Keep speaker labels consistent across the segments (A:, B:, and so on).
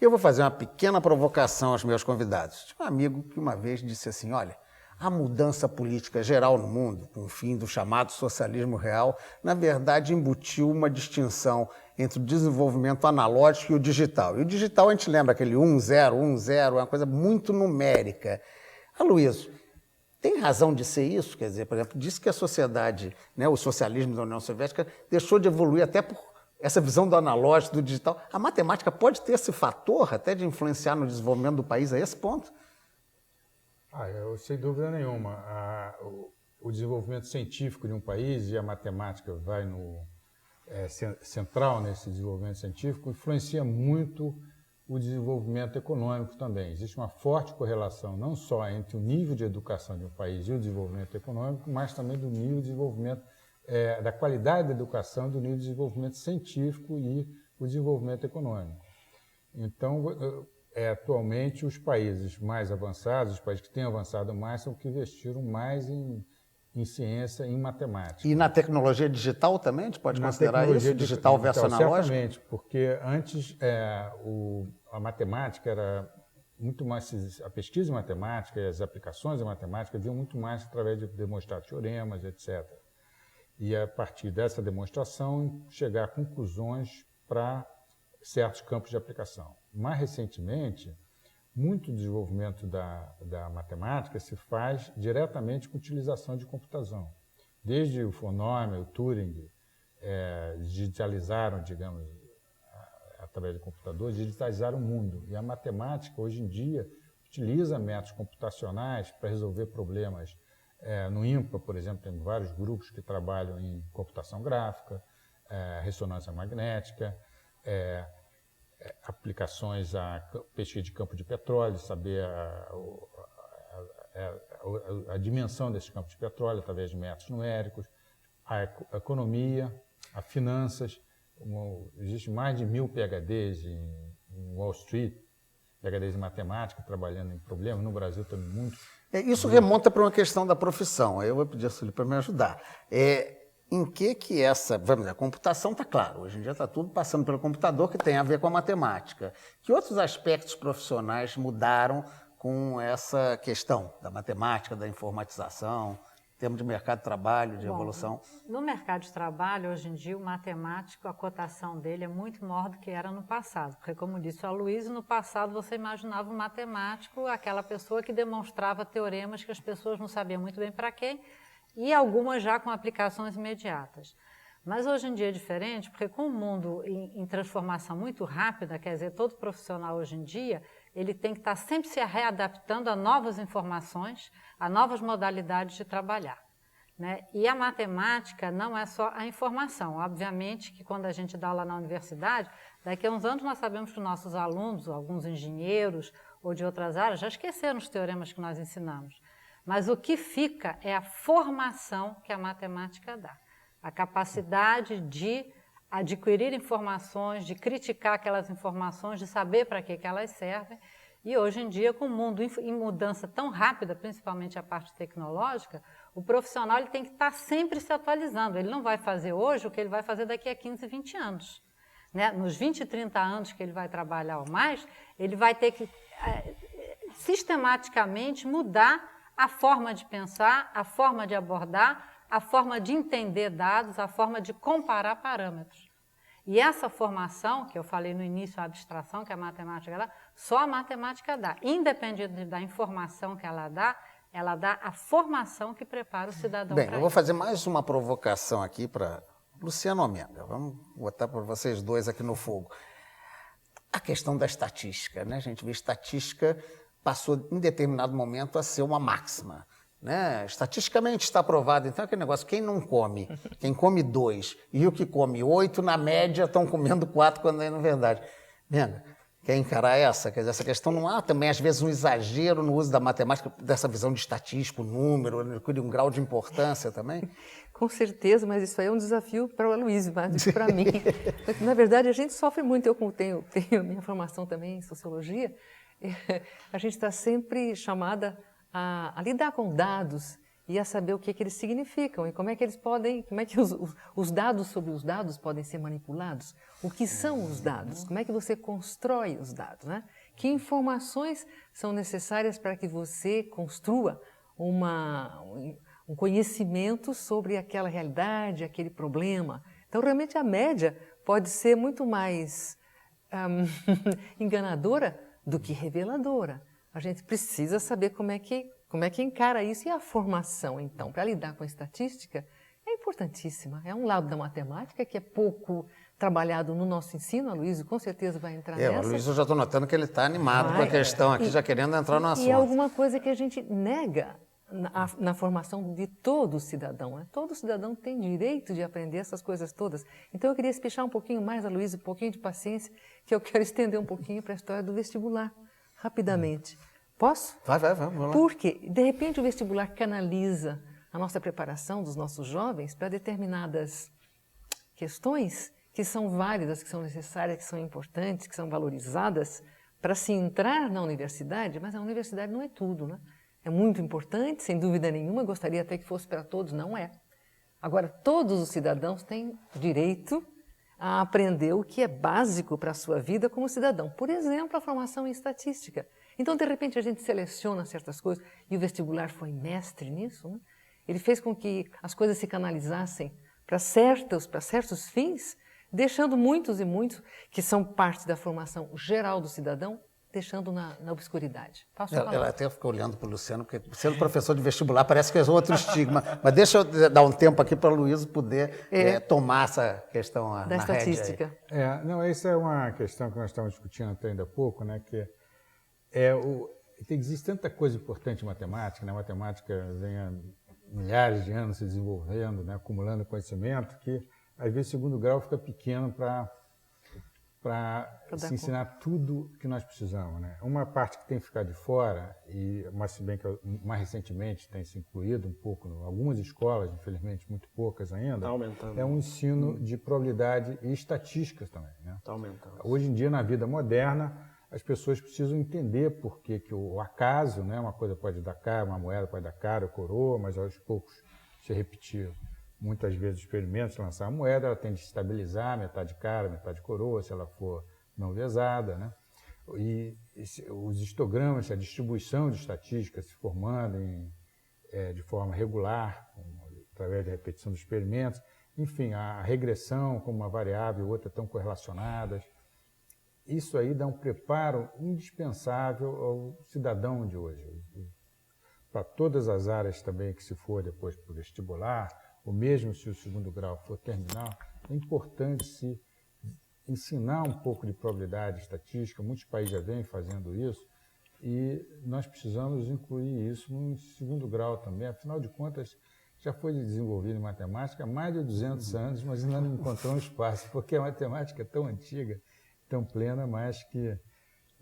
A: eu vou fazer uma pequena provocação aos meus convidados. Tinha um amigo que uma vez disse assim, olha, a mudança política geral no mundo, com o fim do chamado socialismo real, na verdade embutiu uma distinção entre o desenvolvimento analógico e o digital. E o digital a gente lembra aquele 1-0, uma coisa muito numérica. Aloysio, tem razão de ser isso? Quer dizer, por exemplo, disse que a sociedade, né, o socialismo da União Soviética deixou de evoluir até por essa visão do analógico, do digital. A matemática pode ter esse fator até de influenciar no desenvolvimento do país a esse ponto?
B: Eu, sem dúvida nenhuma. O desenvolvimento científico de um país, e a matemática vai central nesse desenvolvimento científico, influencia muito o desenvolvimento econômico também. Existe uma forte correlação não só entre o nível de educação de um país e o desenvolvimento econômico, mas também do nível de desenvolvimento, da qualidade da educação, do nível de desenvolvimento científico e o desenvolvimento econômico. Então, atualmente, os países mais avançados, os países que têm avançado mais, são os que investiram mais em ciência, em matemática.
A: E na tecnologia digital também? A gente pode considerar isso? Digital versus analógico?
B: Certamente, porque antes a matemática era muito mais... A pesquisa em matemática e as aplicações em matemática vinham muito mais através de demonstrar teoremas, etc. E, a partir dessa demonstração, chegar a conclusões para certos campos de aplicação. Mais recentemente, muito desenvolvimento da matemática se faz diretamente com utilização de computação. Desde o von Neumann, o Turing, digitalizaram, digamos, através do computador, digitalizaram o mundo. E a matemática, hoje em dia, utiliza métodos computacionais para resolver problemas. No INPA, por exemplo, tem vários grupos que trabalham em computação gráfica, ressonância magnética, aplicações à pesquisa de campo de petróleo, saber a dimensão desse campo de petróleo através de métodos numéricos, a economia, a finanças. Existe mais de 1000 PhDs em Wall Street, PhDs em matemática, trabalhando em problemas. No Brasil também muito.
A: Isso remonta para uma questão da profissão. Eu vou pedir a Sueli para me ajudar. Em que essa... Vamos dizer, a computação está claro. Hoje em dia está tudo passando pelo computador, que tem a ver com a matemática. Que outros aspectos profissionais mudaram com essa questão da matemática, da informatização, em termos de mercado de trabalho, de evolução?
C: No mercado de trabalho, hoje em dia, o matemático, a cotação dele é muito maior do que era no passado. Porque, como disse o Aloysio, no passado você imaginava o matemático, aquela pessoa que demonstrava teoremas que as pessoas não sabiam muito bem para quê, e algumas já com aplicações imediatas. Mas hoje em dia é diferente, porque com o mundo em transformação muito rápida, quer dizer, todo profissional hoje em dia, ele tem que estar sempre se readaptando a novas informações, a novas modalidades de trabalhar, né? E a matemática não é só a informação. Obviamente que quando a gente dá aula na universidade, daqui a uns anos nós sabemos que os nossos alunos, alguns engenheiros ou de outras áreas, já esqueceram os teoremas que nós ensinamos. Mas o que fica é a formação que a matemática dá. A capacidade de adquirir informações, de criticar aquelas informações, de saber para que elas servem. E hoje em dia, com o mundo em mudança tão rápida, principalmente a parte tecnológica, o profissional ele tem que estar sempre se atualizando. Ele não vai fazer hoje o que ele vai fazer daqui a 15, 20 anos. Né? Nos 20, 30 anos que ele vai trabalhar ou mais, ele vai ter que sistematicamente mudar a forma de pensar, a forma de abordar, a forma de entender dados, a forma de comparar parâmetros. E essa formação, que eu falei no início, a abstração que a matemática dá, só a matemática dá. Independente da informação que ela dá a formação que prepara o cidadão para isso.
A: Bem, eu vou fazer mais uma provocação aqui para Luciano Almendra. Vamos botar para vocês dois aqui no fogo. A questão da estatística, né? A gente vê estatística passou em determinado momento a ser uma máxima, né? Estatisticamente está provado, então aquele negócio, quem não come, quem come 2 e o que come 8, na média estão comendo 4 quando é na verdade. Menga, quer encarar essa? Quer dizer, essa questão não há também, às vezes, um exagero no uso da matemática, dessa visão de estatístico, número, um grau de importância também?
D: Com certeza, mas isso aí é um desafio para o Aloysio, mais do que para mim. Na verdade, a gente sofre muito, eu como tenho minha formação também em sociologia, a gente está sempre chamada a lidar com dados e a saber o que eles significam e como é que os dados sobre os dados podem ser manipulados, o que são os dados, como é que você constrói os dados, né? Que informações são necessárias para que você construa um conhecimento sobre aquela realidade, aquele problema. Então, realmente, a média pode ser muito mais enganadora do que reveladora. A gente precisa saber como é que encara isso. E a formação, então, para lidar com a estatística, é importantíssima. É um lado da matemática que é pouco trabalhado no nosso ensino. A Luísa com certeza vai entrar nessa.
A: O Luiz, eu já estou notando que ele está animado com a questão aqui, já querendo entrar no assunto.
D: E é alguma coisa que a gente nega na formação de todo cidadão. Né? Todo cidadão tem direito de aprender essas coisas todas. Então, eu queria espichar um pouquinho mais a Luísa, um pouquinho de paciência, que eu quero estender um pouquinho para a história do vestibular, rapidamente. Posso?
A: Vai, vamos lá.
D: Porque, de repente, o vestibular canaliza a nossa preparação dos nossos jovens para determinadas questões que são válidas, que são necessárias, que são importantes, que são valorizadas para se entrar na universidade, mas a universidade não é tudo, né? É muito importante, sem dúvida nenhuma, gostaria até que fosse para todos, não é. Agora, todos os cidadãos têm direito a aprender o que é básico para a sua vida como cidadão. Por exemplo, a formação em estatística. Então, de repente, a gente seleciona certas coisas, e o vestibular foi mestre nisso, né? Ele fez com que as coisas se canalizassem para certos fins, deixando muitos e muitos, que são parte da formação geral do cidadão, deixando na obscuridade.
A: Ela até ficou olhando para o Luciano, porque sendo professor de vestibular parece que é outro estigma. Mas deixa eu dar um tempo aqui para o Luiz poder tomar essa questão
D: da estatística.
B: Essa é uma questão que nós estamos discutindo até ainda há pouco, né? Que existe tanta coisa importante em matemática, né? A matemática vem há milhares de anos se desenvolvendo, né? Acumulando conhecimento, que às vezes o segundo grau fica pequeno para se ensinar tudo que nós precisamos, né? Uma parte que tem que ficar de fora, mas se bem que mais recentemente tem se incluído um pouco, algumas escolas, infelizmente muito poucas ainda,
E: tá aumentando,
B: é um ensino de probabilidade e estatísticas também, né?
E: Tá aumentando.
B: Hoje em dia, na vida moderna, as pessoas precisam entender por que o acaso, né? Uma coisa pode dar cara, uma moeda pode dar cara ou coroa, mas aos poucos se repetir. Muitas vezes experimentos lançar a moeda, ela tende a estabilizar, metade cara, metade coroa, se ela for não vezada, né? E os histogramas, a distribuição de estatísticas se formando de forma regular, através da repetição dos experimentos, enfim, a regressão como uma variável e outra tão correlacionadas. Isso aí dá um preparo indispensável ao cidadão de hoje. Para todas as áreas também que se for depois para o vestibular, ou mesmo se o segundo grau for terminal, é importante se ensinar um pouco de probabilidade estatística. Muitos países já vêm fazendo isso e nós precisamos incluir isso no segundo grau também. Afinal de contas, já foi desenvolvido em matemática há mais de 200 anos, mas ainda não encontrou um espaço, porque a matemática é tão antiga, tão plena, mas que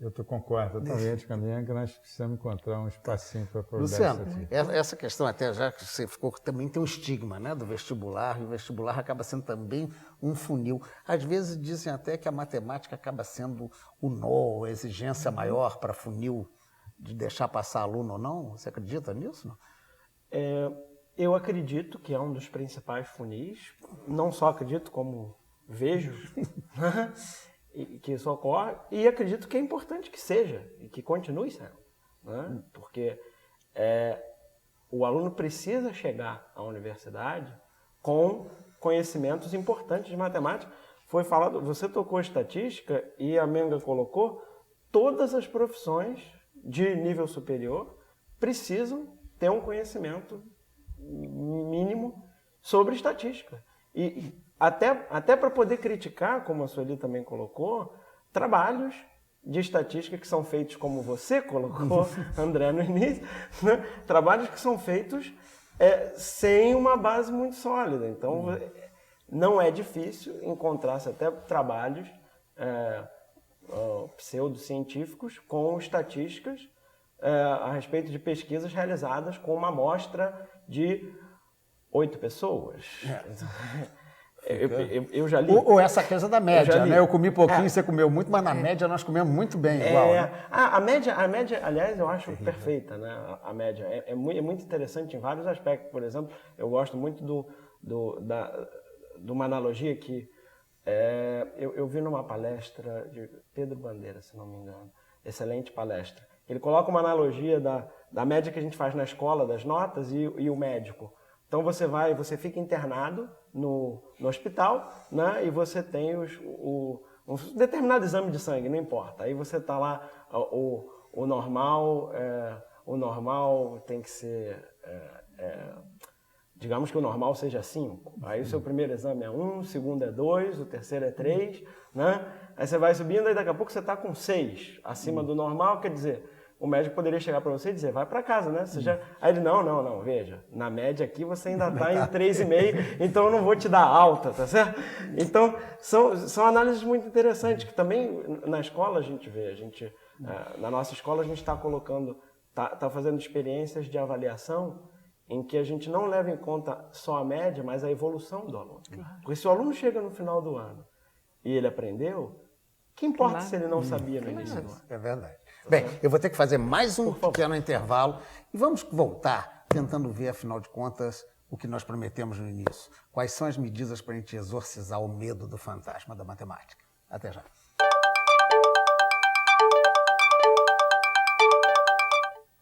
B: eu concordo totalmente com a minha, que nós precisamos encontrar um espacinho para a probabilidade estatística.
A: Luciano, essa questão até já que você ficou, também tem um estigma, né, do vestibular, e o vestibular acaba sendo também um funil. Às vezes dizem até que a matemática acaba sendo o nó, a exigência maior para funil, de deixar passar aluno ou não. Você acredita nisso? Não?
E: Eu acredito que é um dos principais funis, não só acredito, como vejo que isso ocorre, e acredito que é importante que seja, e que continue sendo, né? Porque o aluno precisa chegar à universidade com conhecimentos importantes de matemática. Foi falado, você tocou estatística e a Menga colocou, todas as profissões de nível superior precisam ter um conhecimento mínimo sobre estatística. E até para poder criticar, como a Sueli também colocou, trabalhos de estatística que são feitos, como você colocou, André, no início, né? Trabalhos que são feitos sem uma base muito sólida. Então, não é difícil encontrar-se até trabalhos pseudocientíficos com estatísticas a respeito de pesquisas realizadas com uma amostra de 8 pessoas. Eu já li.
A: Ou essa coisa da média, né? Eu comi pouquinho, você comeu muito, mas na média nós comemos muito bem, igual. Né?
E: A média, aliás, eu acho perfeita, né? A média é muito interessante em vários aspectos. Por exemplo, eu gosto muito de uma analogia que eu vi numa palestra de Pedro Bandeira, se não me engano. Excelente palestra. Ele coloca uma analogia da média que a gente faz na escola, das notas, e o médico. Então você fica internado no hospital, né? E você tem um determinado exame de sangue, não importa. Aí você está lá, o normal tem que ser, digamos que o normal seja 5. Aí o seu primeiro exame é 1, o segundo é 2, o terceiro é 3, né? Aí você vai subindo e daqui a pouco você está com 6 acima do normal, quer dizer, o médico poderia chegar para você e dizer, vai para casa, né? Aí ele, não, veja, na média aqui você ainda está em 3,5, então eu não vou te dar alta, tá certo? Então, são análises muito interessantes, que também na escola a gente vê, na nossa escola a gente está colocando, está fazendo experiências de avaliação em que a gente não leva em conta só a média, mas a evolução do aluno. Porque se o aluno chega no final do ano e ele aprendeu, que importa se ele não sabia no início do ano?
A: É verdade. Bem, eu vou ter que fazer mais um pequeno intervalo e vamos voltar tentando ver, afinal de contas, o que nós prometemos no início. Quais são as medidas para a gente exorcizar o medo do fantasma da matemática? Até já.